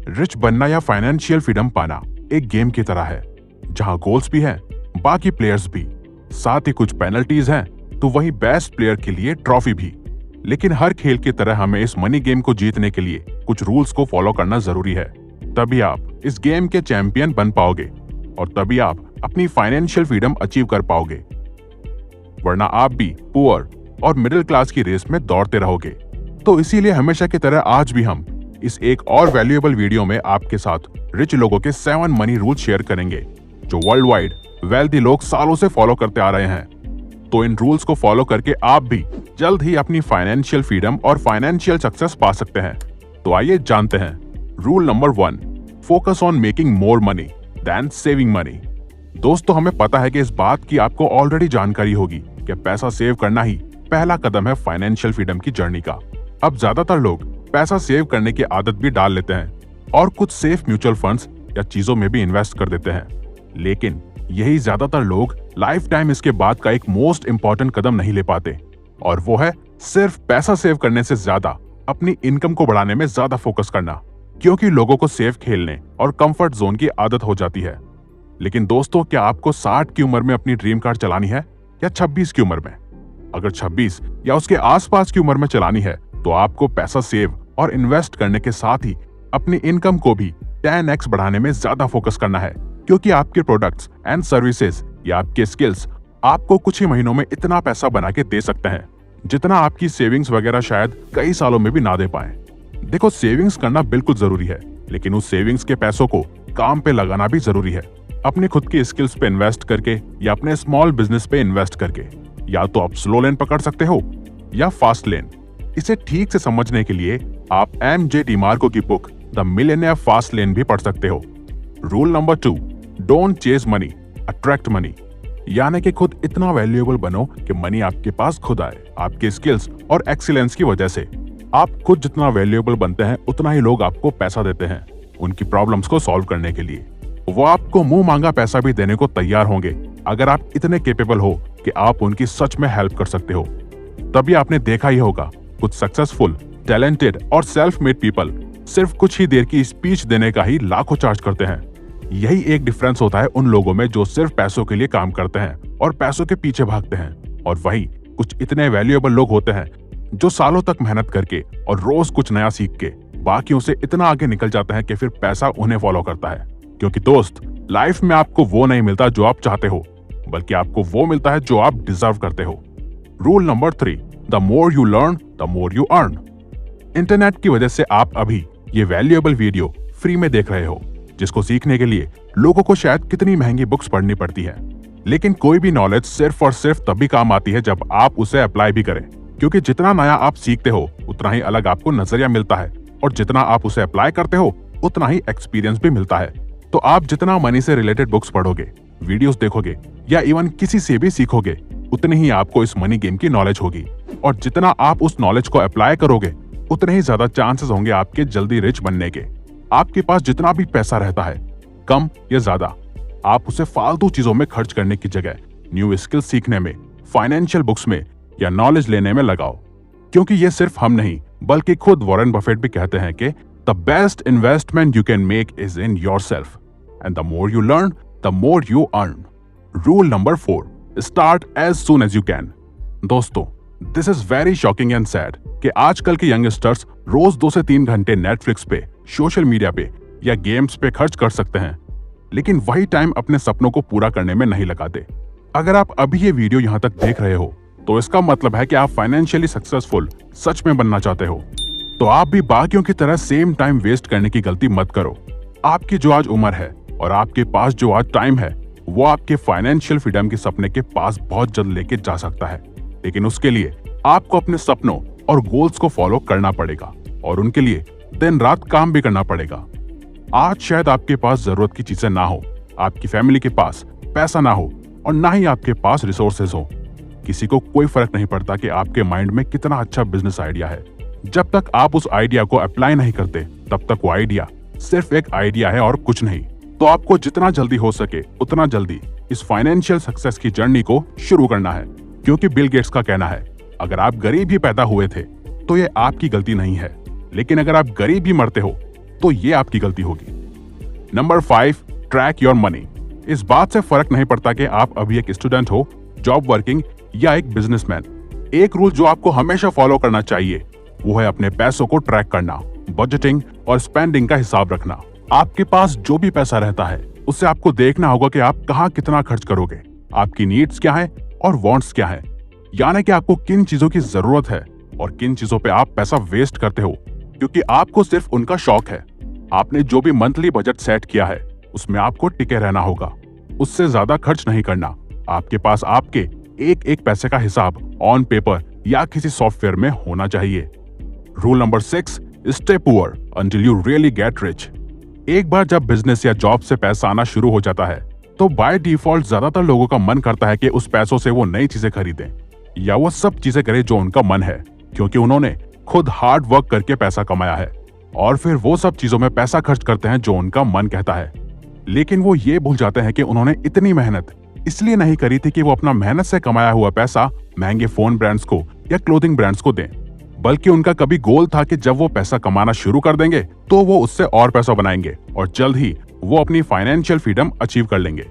Rich बनना या financial freedom पाना एक गेम की तरह है, जहां गोल्स भी हैं, बाकी प्लेयर्स भी, साथ ही कुछ पेनल्टीज हैं, तो वही बेस्ट प्लेयर के लिए ट्रॉफी भी। लेकिन हर खेल की तरह हमें इस मनी गेम को जीतने के लिए कुछ रूल्स को फॉलो करना जरूरी है। तभी आप इस गेम के चैंपियन बन पाओगे और तभी आप अपनी फाइनेंशियल फ्रीडम अचीव कर पाओगे, वरना आप भी पुअर और मिडिल क्लास की रेस में दौड़ते रहोगे। तो इसीलिए हमेशा की तरह आज भी हम इस एक और वैल्यूएबल वीडियो में आपके साथ रिच लोगों के 7 मनी रूल शेयर करेंगे, जो वर्ल्ड वाइड वेल्दी लोग सालों से फॉलो करते आ रहे हैं। तो इन रूल्स को फॉलो करके आप भी जल्द ही अपनी फाइनेंशियल फ्रीडम और फाइनेंशियल सक्सेस पा सकते हैं। तो आइए जानते हैं। Rule number 1, focus on making more money than saving money. दोस्तों, हमें पता है कि इस बात की आपको ऑलरेडी जानकारी होगी कि पैसा सेव करना ही पहला कदम है फाइनेंशियल फ्रीडम की जर्नी का। अब ज्यादातर लोग पैसा सेव करने की आदत भी डाल लेते हैं और कुछ सेफ म्यूचुअल फंड्स या चीजों में भी इन्वेस्ट कर देते हैं, लेकिन यही ज्यादातर लोग लाइफ टाइम इसके बाद का एक मोस्ट इंपॉर्टेंट कदम नहीं ले पाते, और वो है सिर्फ पैसा सेव करने से ज्यादा अपनी इनकम को बढ़ाने में ज्यादा फोकस करना, क्योंकि लोगों को सेफ खेलने और कंफर्ट जोन की आदत हो जाती है। लेकिन दोस्तों, क्या आपको 60 की उम्र में अपनी ड्रीम कार चलानी है या 26 की उम्र में? अगर 26 या उसके आसपास की उम्र में चलानी है तो आपको पैसा सेव और इन्वेस्ट करने के साथ ही अपनी इनकम को भी 10x बढ़ाने में ज्यादा फोकस करना है, क्योंकि आपके प्रोडक्ट्स एंड सर्विसेज या आपके स्किल्स आपको कुछ ही महीनों में इतना पैसा बना के दे सकते हैं जितना आपकी सेविंग्स वगैरह शायद कई सालों में भी ना दे पाए। देखो, सेविंग्स करना बिल्कुल जरूरी है, लेकिन उस सेविंग्स के पैसों को काम पे लगाना भी जरूरी है। अपने खुद की स्किल्स पे इन्वेस्ट करके या अपने स्मॉल बिजनेस पे इन्वेस्ट करके। या तो आप स्लो लेन पकड़ सकते हो या फास्ट लेन। इसे ठीक से समझने के लिए आप MJ डिमार्को की book the millionaire fast lane भी पढ़ सकते हो। Rule number 2, don't chase money, attract money. यानी कि खुद इतना वैल्यूएबल बनो कि मनी आपके पास खुद आए, आपके स्किल्स और एक्सीलेंस की वजह से। आप खुद जितना वैल्यूएबल बनते हैं उतना ही लोग आपको पैसा देते हैं उनकी प्रॉब्लम्स को सॉल्व करने के लिए। वो आपको मुंह मांगा पैसा भी देने को तैयार होंगे अगर आप इतने कैपेबल हो कि आप उनकी सच में हेल्प कर सकते हो। तभी आपने देखा ही होगा, कुछ सक्सेसफुल, टैलेंटेड और सेल्फ मेड पीपल सिर्फ कुछ ही देर की स्पीच देने का ही लाखों चार्ज करते हैं। यही एक डिफरेंस होता है उन लोगों में जो सिर्फ पैसों के लिए काम करते हैं और पैसों के पीछे भागते हैं, और वही कुछ इतने वैल्यूएबल लोग होते हैं जो सालों तक मेहनत करके और रोज कुछ नया सीख के बाकियों से इतना आगे निकल जाते हैं कि फिर पैसा उन्हें फॉलो करता है। क्योंकि दोस्त, लाइफ में आपको वो नहीं मिलता जो आप चाहते हो, बल्कि आपको वो मिलता है जो आप डिजर्व करते हो। Rule number 3, the more you learn the more you earn. Internet की वजह से आप अभी ये वैल्यूएबल वीडियो फ्री में देख रहे हो, जिसको सीखने के लिए लोगों को शायद कितनी महंगी बुक्स पढ़नी पड़ती है। लेकिन कोई भी नॉलेज सिर्फ और सिर्फ तभी काम आती है जब आप उसे अप्लाई भी करें, क्योंकि जितना नया आप सीखते हो उतना ही अलग आपको नजरिया मिलता है, और जितना आप उसे अप्लाई करते हो उतना ही एक्सपीरियंस भी मिलता है। तो आप जितना मनी से रिलेटेड बुक्स पढ़ोगे, वीडियोस देखोगे या इवन किसी से भी सीखोगे, उतनी ही आपको इस मनी गेम की नॉलेज होगी, और जितना आप उस नॉलेज को अप्लाई करोगे उतने ही ज्यादा चांसेस होंगे आपके जल्दी रिच बनने के। आपके पास जितना भी पैसा रहता है, कम या ज्यादा, आप उसे फालतू चीजों में खर्च करने की जगह न्यू स्किल सीखने में, फाइनेंशियल बुक्स में या नॉलेज लेने में लगाओ। क्योंकि ये सिर्फ हम नहीं बल्कि खुद वॉरेन बफेट भी कहते हैं कि the best investment you can make is in yourself, and the more you learn the more you earn. Rule number 4, start as soon as you can. दोस्तों, this is very shocking and sad कि आजकल के youngsters रोज 2 से 3 घंटे Netflix पे, social media पे या games पे खर्च कर सकते हैं, लेकिन वही टाइम अपने सपनों को पूरा करने में नहीं लगाते। अगर आप अभी ये वीडियो यहाँ तक देख रहे हो तो इसका मतलब है कि आप फाइनेंशियली सक्सेसफुल सच में बनना चाहते हो। तो आप भी बाकियों की तरह सेम टाइम वेस्ट करने की गलती मत करो। आपकी जो आज उम्र है और आपके पास जो आज टाइम है, वो आपके फाइनेंशियल फ्रीडम के सपने के पास बहुत जल्द लेके जा सकता है। लेकिन उसके लिए आपको अपने सपनों और गोल्स को फॉलो करना पड़ेगा, और उनके लिए दिन रात काम भी करना पड़ेगा। आज शायद आपके पास जरूरत की चीजें ना हो, आपकी फैमिली के पास पैसा ना हो, और ना ही आपके पास रिसोर्सेज हो। किसी को कोई फर्क नहीं पड़ता कि आपके माइंड में कितना अच्छा बिजनेस आइडिया है। जब तक आप उस आइडिया को अप्लाई नहीं करते, तब तक वो आइडिया सिर्फ एक आइडिया है और कुछ नहीं। तो आपको जितना जल्दी हो सके उतना जल्दी इस फाइनेंशियल सक्सेस की जर्नी को शुरू करना है, क्योंकि बिल गेट्स का कहना है, अगर आप गरीब ही पैदा हुए थे तो ये आपकी गलती नहीं है, लेकिन अगर आप गरीब ही मरते हो तो ये आपकी गलती होगी। Number 5, track your money. इस बात से फर्क नहीं पड़ता कि आप अभी एक स्टूडेंट हो, जॉब वर्किंग या एक बिजनेसमैन। एक रूल जो आपको हमेशा फॉलो करना चाहिए वो है अपने पैसों को ट्रैक करना, बजटिंग और स्पेंडिंग का हिसाब रखना। आपके पास जो भी पैसा रहता है उससे आपको देखना होगा कि आप कहाँ कितना खर्च करोगे, आपकी नीड्स क्या है और वांट्स क्या है, यानी कि आपको किन चीजों की जरूरत है और किन चीजों पे आप पैसा वेस्ट करते हो क्योंकि आपको सिर्फ उनका शौक है। आपने जो भी मंथली बजट सेट किया है उसमें आपको टिके रहना होगा, उससे ज्यादा खर्च नहीं करना। आपके पास आपके एक एक पैसे का हिसाब ऑन पेपर या किसी सॉफ्टवेयर में होना चाहिए। Rule number 6, stay poor until you really get rich. एक बार जब बिजनेस या जॉब से पैसा आना शुरू हो जाता है तो बाय डिफॉल्ट ज्यादातर लोगों का मन करता है कि उस पैसों से वो नई चीजें खरीदें या वो सब चीजें करें जो उनका मन है, क्योंकि उन्होंने खुद हार्ड वर्क करके पैसा कमाया है। और फिर वो सब चीजों में पैसा खर्च करते हैं जो उनका मन कहता है, लेकिन वो ये भूल जाते हैं कि उन्होंने इतनी मेहनत इसलिए नहीं करी थी कि वो अपना मेहनत से कमाया हुआ पैसा महंगे फोन ब्रांड्स को या क्लोथिंग ब्रांड्स को दें, बल्कि उनका कभी गोल था कि जब वो पैसा कमाना शुरू कर देंगे तो वो उससे और पैसा बनाएंगे और जल्द ही वो अपनी फाइनेंशियल फ्रीडम अचीव कर लेंगे।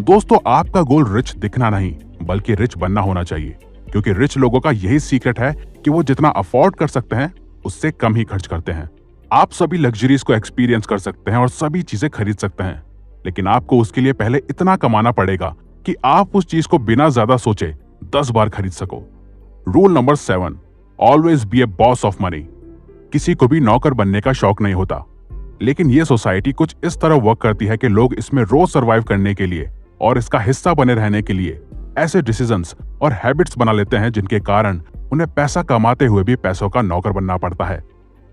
दोस्तों, आपका गोल रिच दिखना नहीं बल्कि रिच बनना होना चाहिए, क्योंकि रिच लोगों का यही सीक्रेट है कि वो जितना अफोर्ड कर सकते हैं उससे कम ही खर्च करते हैं। आप सभी लग्जरीज को एक्सपीरियंस कर सकते हैं और सभी चीजें खरीद सकते हैं, लेकिन आपको उसके लिए पहले इतना कमाना पड़ेगा कि आप उस चीज को बिना ज्यादा सोचे 10 बार खरीद सको। Rule number 7, always be A boss of money. किसी को भी नौकर बनने का शौक नहीं होता, लेकिन ये सोसाइटी कुछ इस तरह वर्क करती है कि लोग इसमें रोज सर्वाइव करने के लिए और इसका हिस्सा बने रहने के लिए ऐसे डिसीजंस और हैबिट्स बना लेते हैं जिनके कारण उन्हें पैसा कमाते हुए भी पैसों का नौकर बनना पड़ता है।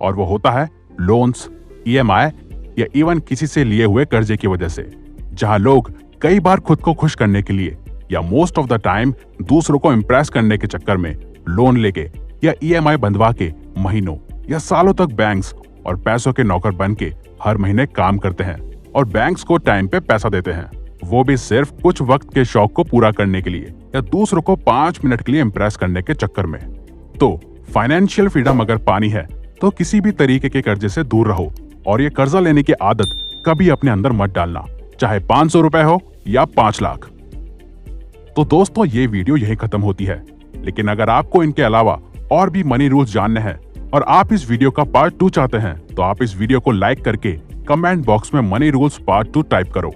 और वो होता है लोन्स, EMI या इवन किसी से लिए हुए कर्जे की वजह से, जहां लोग कई बार खुद को खुश करने के लिए या मोस्ट ऑफ द टाइम दूसरों को इम्प्रेस करने के चक्कर में लोन लेके या EMI बंधवा के महीनों या सालों तक बैंक्स और पैसों के नौकर बन के हर महीने काम करते हैं और बैंक्स को टाइम पे पैसा देते हैं, वो भी सिर्फ कुछ वक्त के शौक को पूरा करने के लिए या दूसरों को 5 मिनट के लिए इम्प्रेस करने के चक्कर में। तो फाइनेंशियल फ्रीडम अगर पानी है तो किसी भी तरीके के कर्जे से दूर रहो और ये कर्जा लेने की आदत कभी अपने अंदर मत डालना, चाहे 500 रुपए हो या 5 लाख। तो दोस्तों, ये वीडियो यही खत्म होती है, लेकिन अगर आपको इनके अलावा और भी मनी रूल्स जानने हैं और आप इस वीडियो का पार्ट 2 चाहते हैं तो आप इस वीडियो को लाइक करके कमेंट बॉक्स में मनी रूल्स पार्ट 2 टाइप करो।